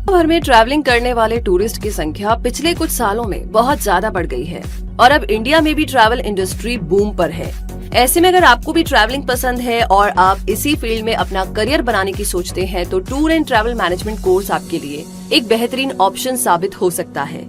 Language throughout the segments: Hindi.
भर में ट्रैवलिंग करने वाले टूरिस्ट की संख्या पिछले कुछ सालों में बहुत ज्यादा बढ़ गई है और अब इंडिया में भी ट्रैवल इंडस्ट्री बूम पर है। ऐसे में अगर आपको भी ट्रैवलिंग पसंद है और आप इसी फील्ड में अपना करियर बनाने की सोचते हैं तो tour and travel management course आपके लिए एक बेहतरीन ऑप्शन साबित हो सकता है,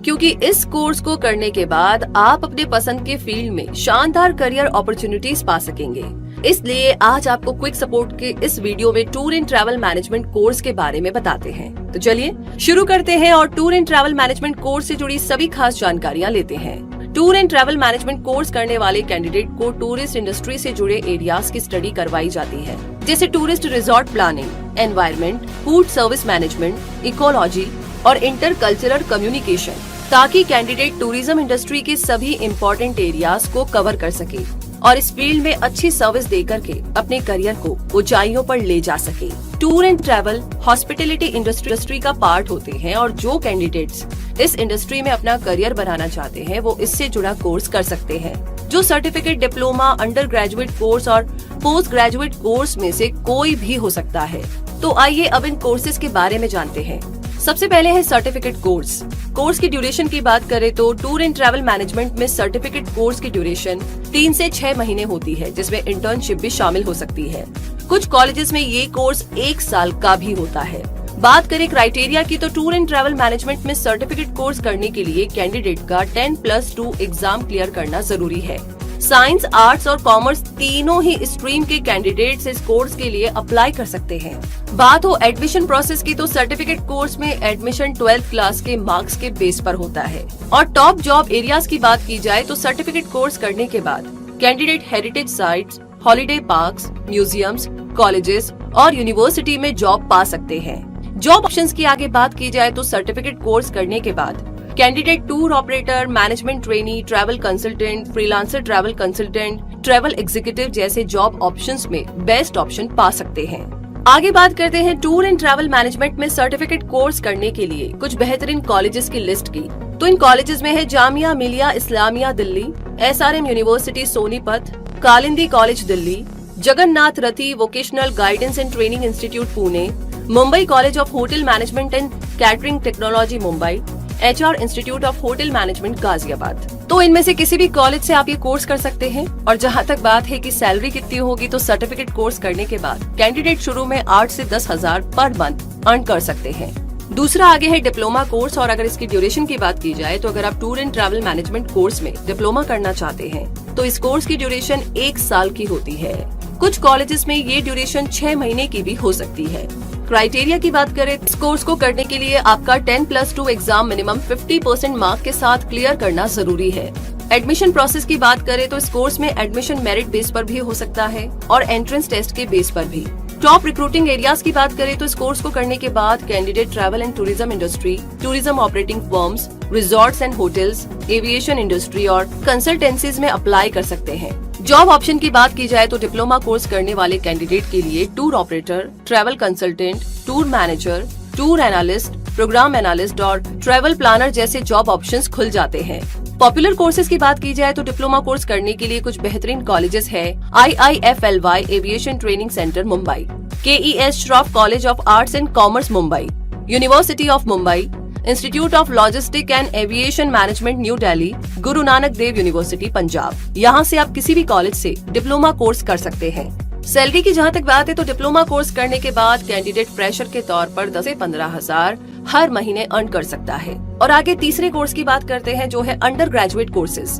क्योंकि इस कोर्स को करने के बाद आप अपने पसंद के फील्ड में शानदार करियर अपॉर्चुनिटीज पा सकेंगे। इसलिए आज आपको क्विक सपोर्ट के इस वीडियो में tour and travel management course के बारे में बताते हैं। तो चलिए शुरू करते हैं और tour and travel management course से जुड़ी सभी खास जानकारियाँ लेते हैं। Tour and travel management course करने वाले कैंडिडेट को टूरिस्ट इंडस्ट्री से जुड़े एरियाज की स्टडी करवाई जाती है, जैसे tourist resort planning, environment, food service management, ecology और इंटर कल्चरल कम्युनिकेशन, ताकि कैंडिडेट टूरिज्म इंडस्ट्री के सभी इम्पोर्टेंट एरियाज को कवर कर सके और इस फील्ड में अच्छी सर्विस देकर के अपने करियर को ऊंचाइयों पर ले जा सके। Tour and travel hospitality industry का पार्ट होते हैं और जो कैंडिडेट्स इस इंडस्ट्री में अपना करियर बनाना चाहते हैं वो इससे जुड़ा कोर्स कर सकते हैं, जो certificate, diploma, under graduate course और पोस्ट ग्रेजुएट कोर्स में से कोई भी हो सकता है। तो आइए अब इन कोर्सेज के बारे में जानते हैं। सबसे पहले है सर्टिफिकेट कोर्स। कोर्स की ड्यूरेशन की बात करें तो टूर एंड ट्रैवल मैनेजमेंट में सर्टिफिकेट कोर्स की ड्यूरेशन 3 से 6 महीने होती है, जिसमें इंटर्नशिप भी शामिल हो सकती है। कुछ कॉलेजेस में ये कोर्स 1 साल का भी होता है। बात करें क्राइटेरिया की तो टूर एंड ट्रैवल मैनेजमेंट में सर्टिफिकेट कोर्स करने के लिए कैंडिडेट का 10+2 एग्जाम क्लियर करना जरूरी है। साइंस, आर्ट्स और कॉमर्स तीनों ही स्ट्रीम के कैंडिडेट्स इस कोर्स के लिए अप्लाई कर सकते हैं। बात हो एडमिशन प्रोसेस की तो सर्टिफिकेट कोर्स में एडमिशन 12th क्लास के मार्क्स के बेस पर होता है। और टॉप जॉब एरियाज की बात की जाए तो सर्टिफिकेट कोर्स करने के बाद candidate heritage sites, holiday parks, museums, colleges और यूनिवर्सिटी में जॉब पा सकते हैं। जॉब ऑप्शंस की आगे बात की जाए तो सर्टिफिकेट कोर्स करने के बाद candidate tour operator, management trainee, travel consultant, freelancer travel consultant, travel executive जैसे जॉब ऑप्शंस में बेस्ट ऑप्शन पा सकते हैं। आगे बात करते हैं टूर एंड ट्रैवल मैनेजमेंट में सर्टिफिकेट कोर्स करने के लिए कुछ बेहतरीन कॉलेजेस की लिस्ट की। तो इन कॉलेजेस में है Jamia Millia Islamia Delhi, SRM university Sonipat, Kalindi college Delhi, Jagannath Rathi vocational guidance and training institute Pune, Mumbai college of hotel management and catering technology Mumbai, HR institute of hotel management Ghaziabad. तो इनमें से किसी भी कॉलेज से आप ये कोर्स कर सकते हैं। और जहां तक बात है कि सैलरी कितनी होगी तो सर्टिफिकेट कोर्स करने के बाद कैंडिडेट शुरू में 8 से 10 हजार पर मंथ अर्न कर सकते हैं। दूसरा आगे है डिप्लोमा कोर्स। और अगर इसकी ड्यूरेशन की बात की जाए तो अगर आप tour and travel management course में डिप्लोमा करना चाहते हैं तो इस कोर्स की ड्यूरेशन 1 साल की होती है। कुछ कॉलेजेस में ये ड्यूरेशन 6 महीने की भी हो सकती है। क्राइटेरिया की बात करें इस कोर्स को करने के लिए आपका 10+2 एग्जाम मिनिमम 50% मार्क के साथ क्लियर करना जरूरी है। एडमिशन प्रोसेस की बात करें तो इस कोर्स में एडमिशन मेरिट बेस पर भी हो सकता है और एंट्रेंस टेस्ट के बेस पर भी। टॉप रिक्रूटिंग एरियाज की बात करें तो इस कोर्स को करने के बाद candidate travel and tourism industry, tourism operating firms, resorts and hotels, aviation industry और कंसल्टेंसीज में अप्लाई कर सकते हैं। जॉब ऑप्शन की बात की जाए तो डिप्लोमा कोर्स करने वाले कैंडिडेट के लिए tour operator, travel consultant, tour manager, tour analyst, program analyst और ट्रैवल प्लानर जैसे जॉब ऑप्शंस खुल जाते हैं। पॉपुलर कोर्सेज की बात की जाए तो डिप्लोमा कोर्स करने के लिए कुछ बेहतरीन कॉलेजेस है IIFLY aviation training centre Mumbai, KES Shroff college of arts and commerce Mumbai, university of Mumbai, institute of logistic and aviation management new Delhi, Guru Nanak Dev university Punjab. यहाँ से आप किसी भी कॉलेज से डिप्लोमा कोर्स कर सकते हैं। सैलरी की जहाँ तक बात है तो डिप्लोमा कोर्स करने के बाद कैंडिडेट फ्रेशर के तौर पर 10 से 15 हजार हर महीने अर्न कर सकता है। और आगे तीसरे कोर्स की बात करते हैं जो है under graduate courses.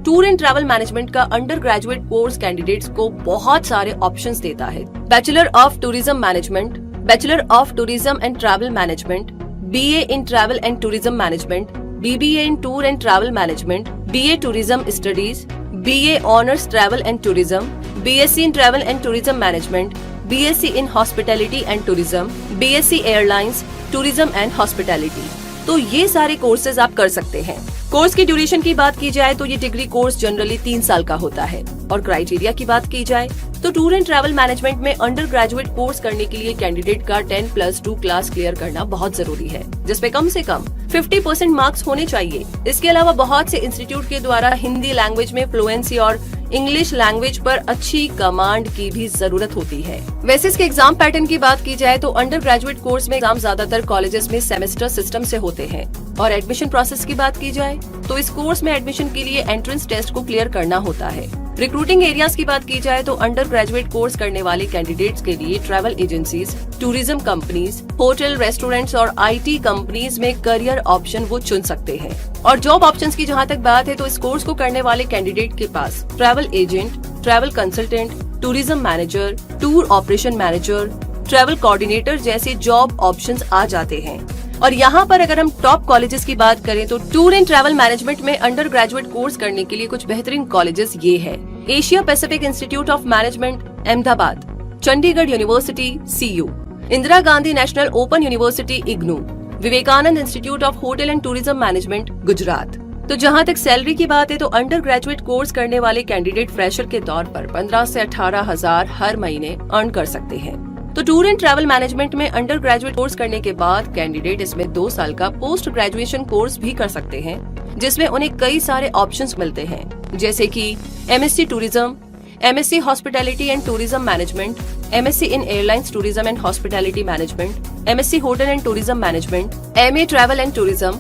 Tour and travel management का अंडर ग्रेजुएट कोर्स कैंडिडेट्स को बहुत सारे ऑप्शंस देता है। Bachelor of tourism management, bachelor of tourism and travel management, BA in travel and tourism management, BBA in tour and travel management, BA tourism studies, BA honours travel and tourism, BSc in travel and tourism management, BSc in hospitality and tourism, BSc airlines, tourism and hospitality. तो ये सारे कोर्सेज आप कर सकते हैं। कोर्स की ड्यूरेशन की बात की जाए तो ये डिग्री कोर्स जनरली 3 साल का होता है। और क्राइटेरिया की बात की जाए तो टूर एंड ट्रैवल मैनेजमेंट में अंडर ग्रेजुएट कोर्स करने के लिए कैंडिडेट का 10+2 क्लास क्लियर करना बहुत जरूरी है, जिसपे कम से कम 50% मार्क्स होने चाहिए। इसके अलावा बहुत से इंस्टीट्यूट के द्वारा हिंदी लैंग्वेज में फ्लुएंसी और इंग्लिश लैंग्वेज पर अच्छी कमांड की भी जरूरत होती है। वैसे इसके एग्जाम पैटर्न की बात की जाए तो अंडर ग्रेजुएट कोर्स में एग्जाम ज्यादातर कॉलेजेस में सेमेस्टर सिस्टम से होते हैं। और एडमिशन प्रोसेस की बात की जाए तो इस कोर्स में एडमिशन के लिए एंट्रेंस टेस्ट को क्लियर करना होता है। रिक्रूटिंग एरियाज की बात की जाए तो अंडर ग्रेजुएट कोर्स करने वाले कैंडिडेट्स के लिए travel agencies, tourism companies, hotel, restaurants और IT कंपनीज में करियर ऑप्शन वो चुन सकते हैं। और जॉब ऑप्शंस की जहां तक बात है तो इस कोर्स को करने वाले कैंडिडेट के पास travel agent, travel consultant, tourism manager, tour operation manager, travel coordinator जैसे जॉब ऑप्शंस आ जाते हैं। और यहाँ पर अगर हम टॉप कॉलेजेस की बात करें तो टूर एंड ट्रैवल मैनेजमेंट में अंडर ग्रेजुएट कोर्स करने के लिए कुछ बेहतरीन कॉलेजेस ये है: Asia Pacific institute of management Ahmedabad, Chandigarh university CU, Indira Gandhi national open university IGNOU, Vivekananda institute of hotel and tourism management Gujarat. तो जहां तक सैलरी की बात है तो अंडर ग्रेजुएट कोर्स करने वाले कैंडिडेट फ्रेशर के तौर पर 15 से 18,000 हर महीने अर्न कर सकते हैं। तो टूर एंड ट्रैवल मैनेजमेंट में अंडर ग्रेजुएट कोर्स करने के बाद कैंडिडेट इसमें 2 साल का पोस्ट ग्रेजुएशन कोर्स भी कर सकते हैं, जिसमें उन्हें कई सारे ऑप्शंस मिलते हैं, जैसे कि MSc tourism, MSc hospitality and tourism management, MSc in airlines tourism and hospitality management, MSc hotel and tourism management, MA travel and tourism,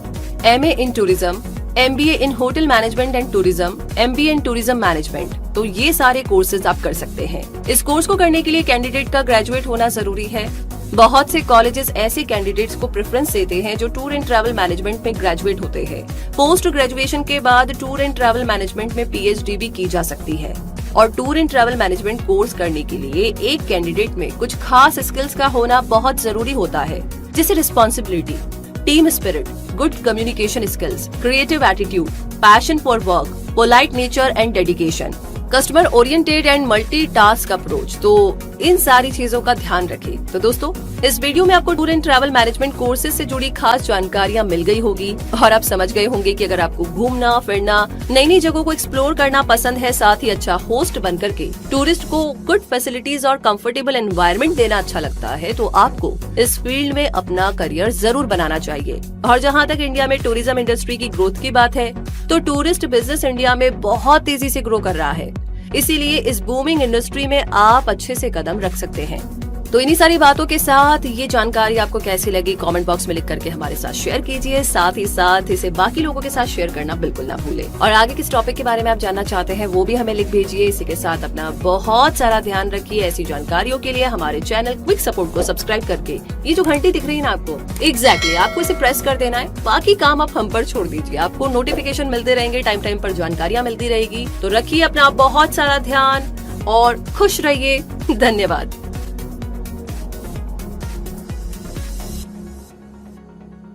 MA in tourism, MBA in hotel management and tourism, MBA in tourism management. तो ये सारे कोर्सेज आप कर सकते हैं। इस कोर्स को करने के लिए कैंडिडेट का ग्रेजुएट होना जरूरी है। बहुत से कॉलेजेस ऐसे कैंडिडेट्स को प्रेफरेंस देते हैं जो टूर एंड ट्रैवल मैनेजमेंट में ग्रेजुएट होते हैं। पोस्ट ग्रेजुएशन के बाद टूर एंड ट्रैवल मैनेजमेंट में PhD भी की जा सकती है। और tour and travel management course करने के लिए एक कैंडिडेट में कुछ खास स्किल्स का होना बहुत जरूरी होता है, जैसे responsibility, team spirit, good communication skills, creative attitude, passion for work, polite nature and dedication, customer oriented and multitask approach. तो इन सारी चीजों का ध्यान रखें। तो दोस्तों, इस वीडियो में आपको tour and travel management courses से जुड़ी खास जानकारियां मिल गई होगी और आप समझ गए होंगे कि अगर आपको घूमना फिरना, नई नई जगहों को एक्सप्लोर करना पसंद है, साथ ही अच्छा होस्ट बन करके टूरिस्ट को गुड फैसिलिटीज और कंफर्टेबल एनवायरनमेंट देना अच्छा लगता है, तो आपको इस फील्ड में अपना करियर जरूर बनाना चाहिए। और जहाँ तक इंडिया में टूरिज्म इंडस्ट्री की ग्रोथ की बात है तो टूरिस्ट बिजनेस इंडिया में बहुत तेजी से ग्रो कर रहा है, इसीलिए इस बूमिंग इंडस्ट्री में आप अच्छे से कदम रख सकते हैं। तो इन्हीं सारी बातों के साथ ये जानकारी आपको कैसी लगी कमेंट बॉक्स में लिख करके हमारे साथ शेयर कीजिए। साथ ही साथ इसे बाकी लोगों के साथ शेयर करना बिल्कुल ना भूलें। और आगे किस टॉपिक के बारे में आप जानना चाहते हैं वो भी हमें लिख भेजिए। इसी के साथ अपना बहुत सारा ध्यान रखिए। ऐसी जानकारियों के लिए हमारे चैनल क्विक सपोर्ट को सब्सक्राइब करके ये जो घंटी दिख रही है ना आपको, एग्जैक्टली आपको इसे प्रेस कर देना है। बाकी काम आप हम पर छोड़ दीजिए। आपको नोटिफिकेशन मिलते रहेंगे, टाइम टाइम पर जानकारियाँ मिलती रहेगी। तो रखिए अपना बहुत सारा ध्यान और खुश रहिए। धन्यवाद।